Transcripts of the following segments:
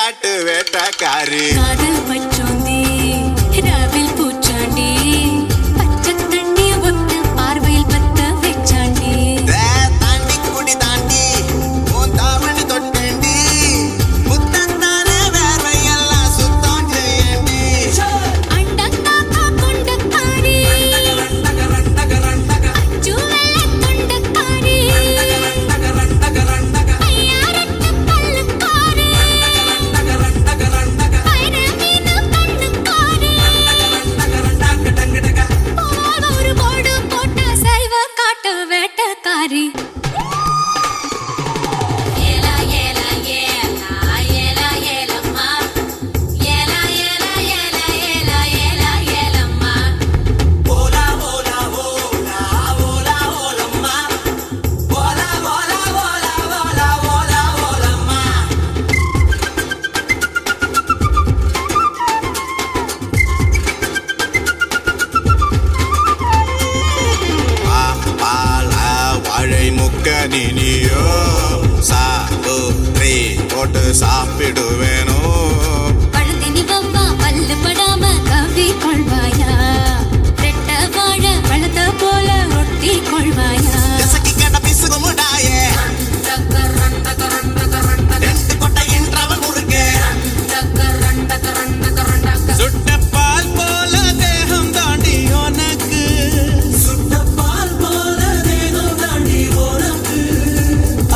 காட்டு வேட்டக்காரி காதல் பச்சோந்தி ராவில் பூச்சாண்டி பச்சை தண்ணி ஒத்த பார்வையில் பத்த வெச்சாண்டி தாண்டி குடி தாண்டி உன் தாவணி தொட்டேண்டி முத்தந்தான வேர்வையெல்லாம் சுத்தம் செய்யண்டி அண்டக்காக்கா கொண்டக்காரி அச்சு வெள்ள தொண்டக்காரி ஐயாரட்டு பல்லுக்காரி பைர மீனு கண்ணுக்காரி போல் ஒரு போடு போட்ட சைவ காட்டு வேட்டக்காரி ஏலா ஏலா ஏலா ஏலா ஏலம்மா ஏலா ஏலா ஏலா ஏலா ஏலா ஏலம்மா ஓலா ஓலா ஓலா ஓலா ஓலம்மா ஓலா ஓலா ஓலா ஓலா ஓலா ஓலம்மா பால வாழை முக்க நீனியோ சாப்பிட்ரி போட்டு சாப்பிடுவேனோ பழுதினி வவ்வா பல்லு படாம கவ்வி கொள்வாயா ரெட்ட வாழ பழத்த போல ஒட்டி கொள்வாயா எசக்கி கேட்ட பிசுகு முடாயே ரெண்டு கொட்டையின் ரவல் முறுக்கு சுட்ட பால் போல தேகம் தாண்டி உனக்கு சுட்ட பால் போல தேகம் தாண்டி உனக்கு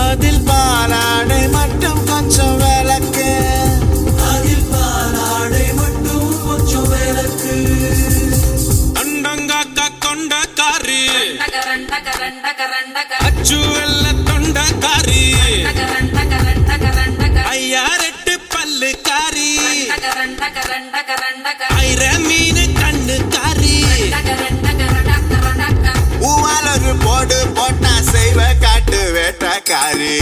அதில் பாலாடை மட்டும் கொஞ்சம் விளக்கு அதில் பாலாடை மட்டும் கொஞ்சம் விளக்கு தொண்டங்காக்கா கொண்டக்காரி அச்சு வெள்ள தொண்டக்காரி ஐயாரெட்டு பல்லுக்காரி ஐர மீனு கண்ணுக்காரி ஊவால் ஒரு போடு போட்டா செய்வ காட்டு வேட்டக்காரி